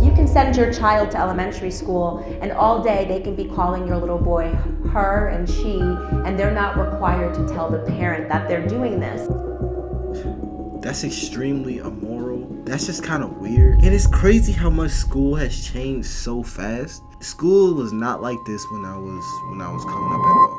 So you can send your child to elementary school and all day they can be calling your little boy her and she, and they're not required to tell the parent that they're doing this. That's extremely immoral. That's just kind of weird. And it's crazy how much school has changed so fast. School was not like this when I was coming up at all.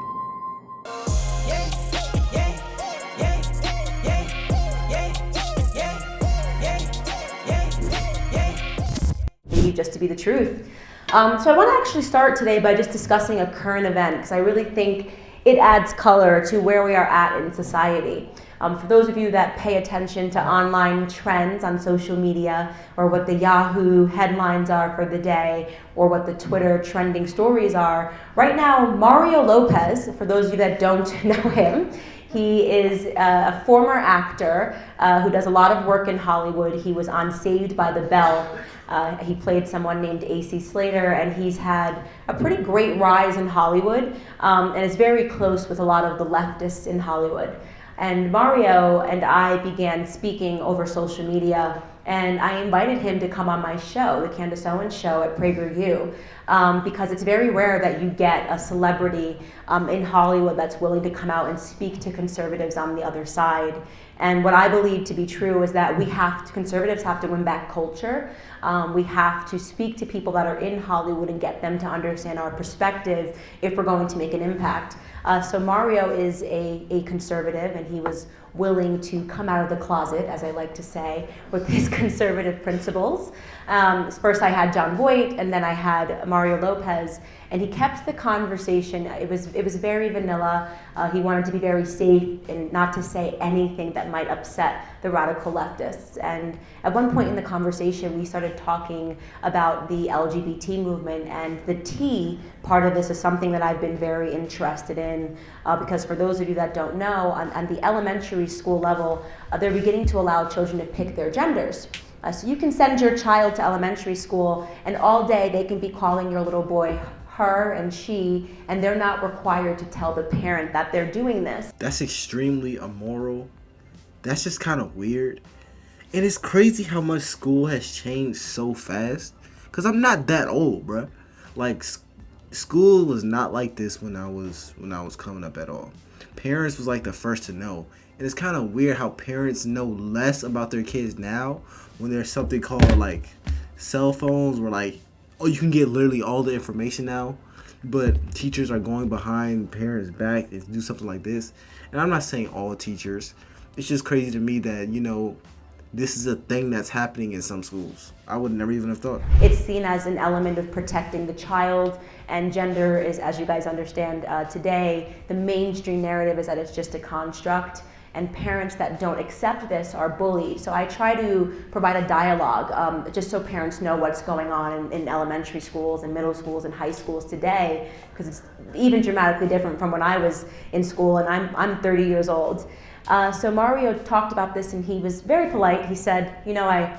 Just to be the truth. So I want to actually start today by just discussing a current event, because I really think it adds color to where we are at in society. For those of you that pay attention to online trends on social media, or what the Yahoo headlines are for the day, or what the Twitter trending stories are, right now Mario Lopez, for those of you that don't know him, he is a former actor who does a lot of work in Hollywood. He was on Saved by the Bell. He played someone named AC Slater, and he's had a pretty great rise in Hollywood, and is very close with a lot of the leftists in Hollywood. And Mario and I began speaking over social media, and I invited him to come on my show, the Candace Owens show at PragerU, because it's very rare that you get a celebrity in Hollywood that's willing to come out and speak to conservatives on the other side. And what I believe to be true is that conservatives have to win back culture. We have to speak to people that are in Hollywood and get them to understand our perspective if we're going to make an impact. So Mario is a conservative, and he was willing to come out of the closet, as I like to say, with his conservative principles. First I had John Voight, and then I had Mario Lopez, and he kept the conversation. It was very vanilla. He wanted to be very safe and not to say anything that might upset the radical leftists. And at one point in the conversation, we started talking about the LGBT movement, and the T part of this is something that I've been very interested in, because for those of you that don't know, on the elementary school level, they're beginning to allow children to pick their genders. So you can send your child to elementary school, and all day they can be calling your little boy her and she, and they're not required to tell the parent that they're doing this. That's extremely immoral. That's just kind of weird. And it's crazy how much school has changed so fast. Because I'm not that old, bruh. Like, school was not like this when I was coming up at all. Parents was like the first to know. And it's kind of weird how parents know less about their kids now when there's something called like cell phones, where like, oh, you can get literally all the information now, but teachers are going behind parents' back to do something like this. And I'm not saying all teachers. It's just crazy to me that, this is a thing that's happening in some schools. I would never even have thought. It's seen as an element of protecting the child, and gender is, as you guys understand today, the mainstream narrative is that it's just a construct, and parents that don't accept this are bullied. So I try to provide a dialogue, just so parents know what's going on in elementary schools and middle schools and high schools today, because it's even dramatically different from when I was in school, and I'm 30 years old. So Mario talked about this, and he was very polite. He said, I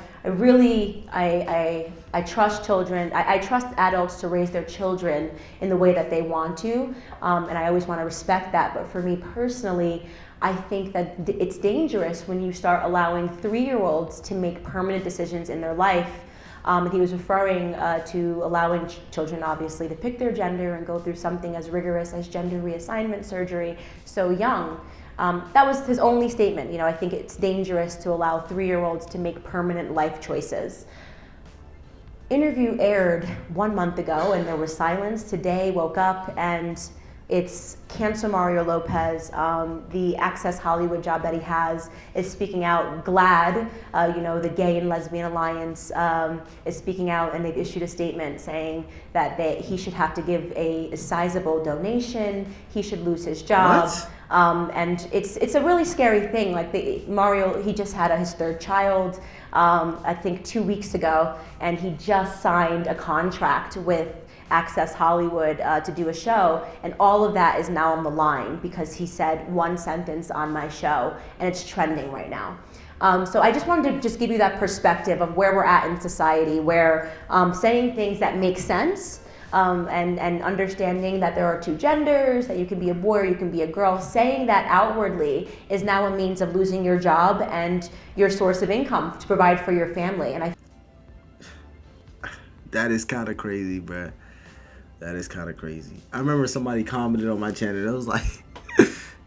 trust children. I trust adults to raise their children in the way that they want to, and I always want to respect that. But for me personally, I think that it's dangerous when you start allowing 3-year-olds to make permanent decisions in their life. He was referring to allowing children, obviously, to pick their gender and go through something as rigorous as gender reassignment surgery so young. That was his only statement. I think it's dangerous to allow 3-year-olds to make permanent life choices. Interview aired 1 month ago, and there was silence. Today, woke up, and it's cancel Mario Lopez. The Access Hollywood job that he has is speaking out. GLAAD, the Gay and Lesbian Alliance, is speaking out, and they've issued a statement saying that he should have to give a sizable donation. He should lose his job. What? And it's a really scary thing. Like Mario, he just had his 3rd child, I think 2 weeks ago, and he just signed a contract with Access Hollywood to do a show, and all of that is now on the line because he said one sentence on my show, and it's trending right now. So I just wanted to just give you that perspective of where we're at in society, where saying things that make sense, and understanding that there are 2 genders, that you can be a boy or you can be a girl, saying that outwardly is now a means of losing your job and your source of income to provide for your family. And That is kind of crazy, bruh. That is kind of crazy. I remember somebody commented on my channel. It was like,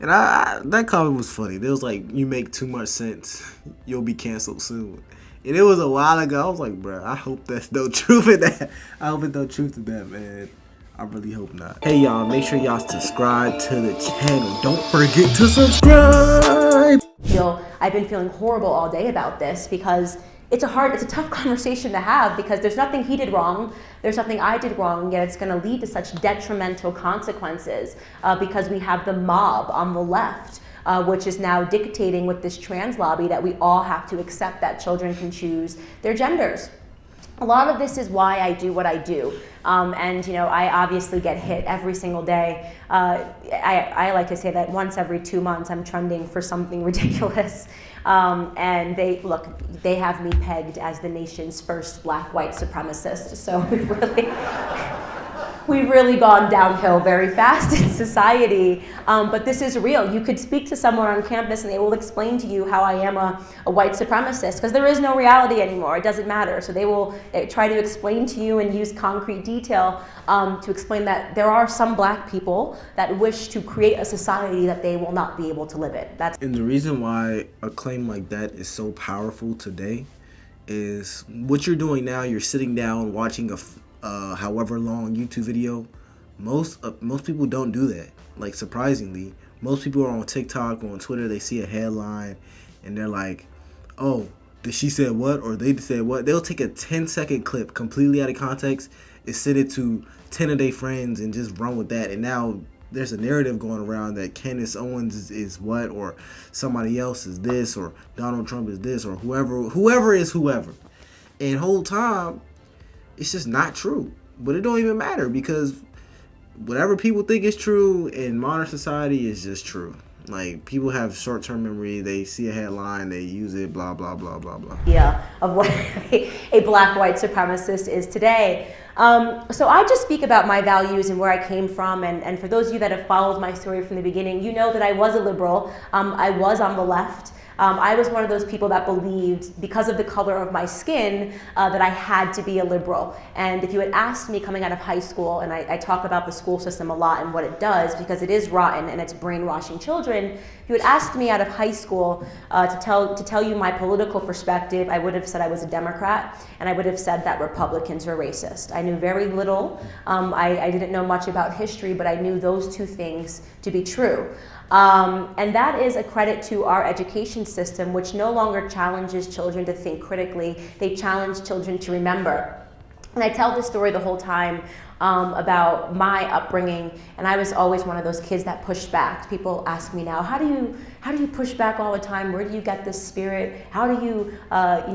and I that comment was funny. It was like, you make too much sense. You'll be canceled soon. And it was a while ago. I was like, bruh, I hope there's no truth in that. I hope there's no truth in that, man. I really hope not. Hey, y'all, make sure y'all subscribe to the channel. Don't forget to subscribe. I've been feeling horrible all day about this because it's a tough conversation to have because there's nothing he did wrong, there's nothing I did wrong, and yet it's going to lead to such detrimental consequences because we have the mob on the left, which is now dictating with this trans lobby that we all have to accept that children can choose their genders. A lot of this is why I do what I do. And I obviously get hit every single day. I like to say that once every 2 months I'm trending for something ridiculous. And they have me pegged as the nation's first black white supremacist. So we've really gone downhill very fast in society, but this is real. You could speak to someone on campus and they will explain to you how I am a white supremacist because there is no reality anymore. It doesn't matter. So they will try to explain to you and use concrete detail to explain that there are some black people that wish to create a society that they will not be able to live in. And the reason why a claim like that is so powerful today is what you're doing now. You're sitting down watching a however long YouTube video. Most people don't do that. Like, surprisingly, most people are on TikTok or on Twitter. They see a headline and they're like, oh, did she say what, or they said what? They'll take a 10-second clip completely out of context and send it to 10 of their friends and just run with that. And now there's a narrative going around that Candace Owens is what, or somebody else is this, or Donald Trump is this, or whoever is whoever. And whole time it's just not true. But it don't even matter because whatever people think is true in modern society is just true. Like, people have short-term memory. They see a headline, they use it, blah, blah, blah, blah, blah. Yeah, of what a black white supremacist is today. So I just speak about my values and where I came from. And for those of you that have followed my story from the beginning, you know that I was a liberal. I was on the left. I was one of those people that believed, because of the color of my skin, that I had to be a liberal. And if you had asked me coming out of high school, and I talk about the school system a lot and what it does, because it is rotten and it's brainwashing children, if you had asked me out of high school to tell you my political perspective, I would have said I was a Democrat, and I would have said that Republicans were racist. I knew very little. I didn't know much about history, but I knew those two things to be true. And that is a credit to our education system, which no longer challenges children to think critically. They challenge children to remember. And I tell this story the whole time about my upbringing, and I was always one of those kids that pushed back. People ask me now, how do you push back all the time? Where do you get this spirit? How do you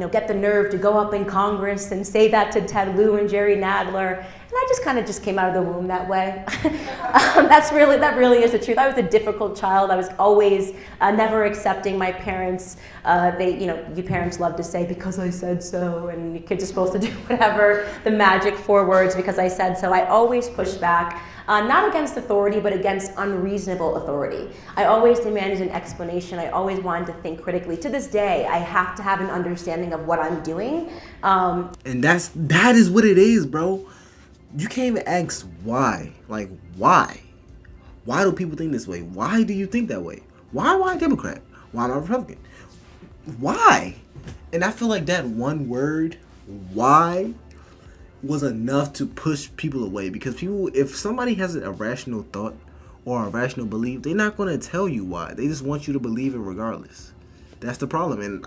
get the nerve to go up in Congress and say that to Ted Lieu and Jerry Nadler? And I just kind of just came out of the womb that way. That really is the truth. I was a difficult child. I was always never accepting my parents. Your parents love to say, because I said so, and your kids are supposed to do whatever, the magic 4 words, because I said so. I always pushed back, not against authority, but against unreasonable authority. I always demanded an explanation. I always wanted to think critically. To this day, I have to have an understanding of what I'm doing. And that is what it is, bro. You can't even ask why. Like, why? Why do people think this way? Why do you think that way? Why am I a Democrat? Why am I a Republican? Why? And I feel like that one word, why, was enough to push people away. Because people, if somebody has a rational thought or a rational belief, they're not going to tell you why. They just want you to believe it regardless. That's the problem. And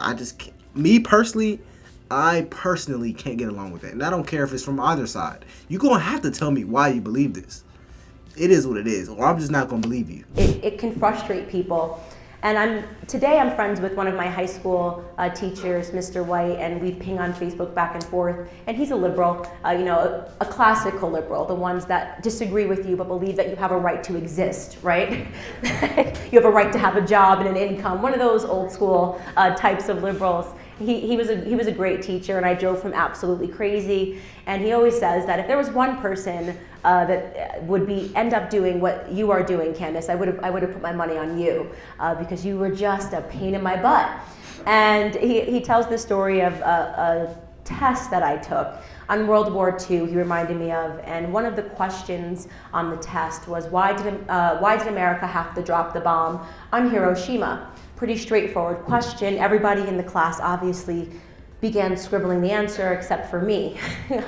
I personally can't get along with that. And I don't care if it's from either side. You're going to have to tell me why you believe this. It is what it is, or I'm just not going to believe you. It can frustrate people. And today I'm friends with one of my high school teachers, Mr. White, and we ping on Facebook back and forth. And he's a liberal, a classical liberal, the ones that disagree with you but believe that you have a right to exist, right? You have a right to have a job and an income. One of those old school types of liberals. He was a great teacher, and I drove him absolutely crazy. And he always says that if there was one person that would end up doing what you are doing, Candace, I would have put my money on you because you were just a pain in my butt. And he tells the story of test that I took on World War II, he reminded me of, and one of the questions on the test was, why did America have to drop the bomb on Hiroshima? Pretty straightforward question. Everybody in the class obviously began scribbling the answer except for me.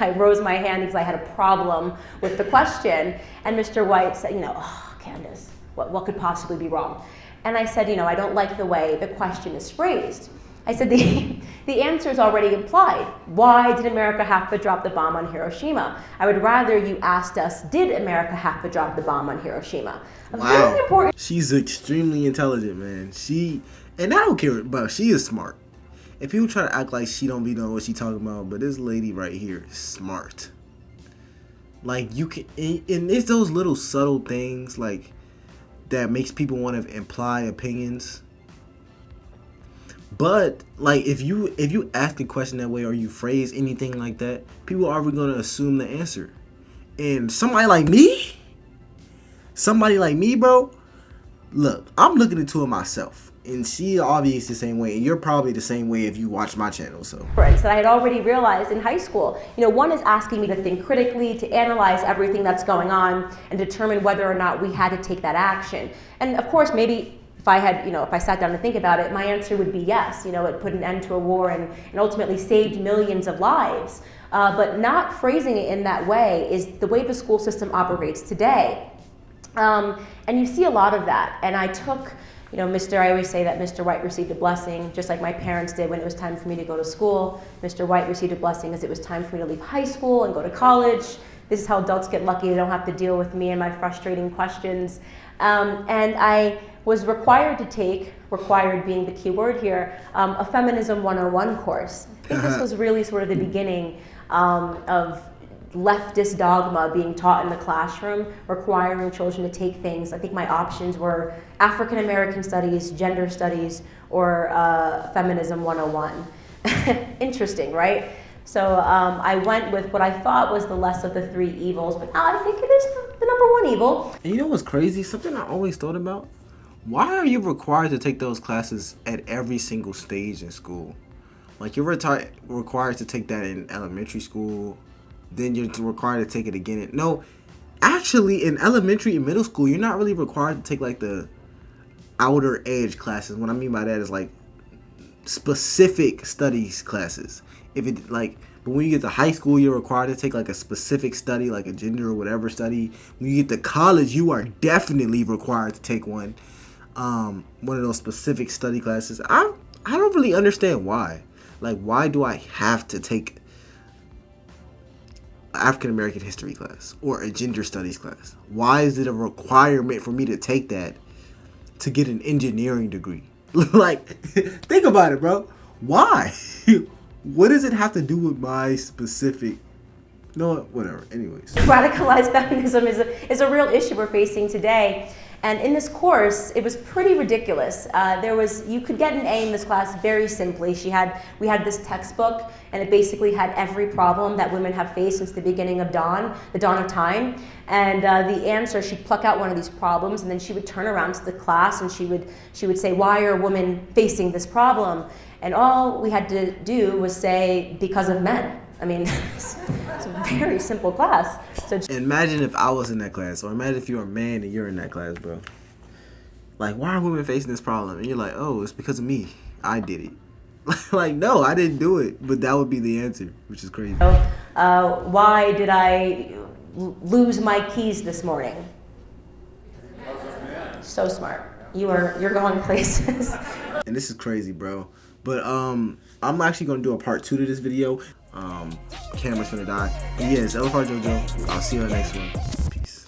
I rose my hand because I had a problem with the question, and Mr. White said, oh, Candace, what could possibly be wrong? And I said, I don't like the way the question is phrased. I said, the answer is already implied. Why did America have to drop the bomb on Hiroshima? I would rather you asked us, did America have to drop the bomb on Hiroshima? Wow. Very important. She's extremely intelligent, man. And I don't care, but she is smart. If people try to act like she don't be knowing what she talking about, but this lady right here is smart. Like, you can, and it's those little subtle things, like, that makes people want to imply opinions. But like, if you ask a question that way or you phrase anything like that, people are going to assume the answer. And somebody like me, bro, look, I'm looking into it myself, and she obviously the same way, and you're probably the same way if you watch my channel. So that I had already realized in high school. One is asking me to think critically, to analyze everything that's going on, and determine whether or not we had to take that action. And of course, maybe if I had, if I sat down to think about it, my answer would be yes. It put an end to a war and ultimately saved millions of lives. But not phrasing it in that way is the way the school system operates today. And you see a lot of that. And I took, I always say that Mr. White received a blessing, just like my parents did when it was time for me to go to school. Mr. White received a blessing as it was time for me to leave high school and go to college. This is how adults get lucky. They don't have to deal with me and my frustrating questions. And I was required to take, required being the key word here, a Feminism 101 course. I think this was really sort of the beginning of leftist dogma being taught in the classroom, requiring children to take things. I think my options were African American studies, gender studies, or Feminism 101. Interesting, right? So I went with what I thought was the less of the three evils, but now I think it is the number one evil. And you know what's crazy? Something I always thought about? Why are you required to take those classes at every single stage in school? Like, you're required to take that in elementary school, then you're required to take it again. No, actually, in elementary and middle school, you're not really required to take, like, the outer edge classes. What I mean by that is, like, specific studies classes. But when you get to high school, you're required to take like a specific study, like a gender or whatever study. When you get to college, you are definitely required to take one of those specific study classes. I don't really understand why. Like, why do I have to take an African American history class or a gender studies class? Why is it a requirement for me to take that to get an engineering degree? Like, think about it, bro. Why? What does it have to do with my specific? No, whatever. Anyways, radicalized feminism is a real issue we're facing today. And in this course, it was pretty ridiculous. You could get an A in this class very simply. We had this textbook, and it basically had every problem that women have faced since the beginning of the dawn of time. And the answer, she'd pluck out one of these problems, and then she would turn around to the class, and she would say, "Why are women facing this problem?" And all we had to do was say, "Because of men." I mean, it's a very simple class. So imagine if I was in that class, or imagine if you're a man and you're in that class, bro. Like, why are women facing this problem? And you're like, oh, it's because of me. I did it. Like, no, I didn't do it. But that would be the answer, which is crazy. Why did I lose my keys this morning? So smart. You're going places. And this is crazy, bro. But I'm actually gonna do a part 2 to this video. Camera's gonna die. But yes, LFR Jojo. I'll see you on the next one.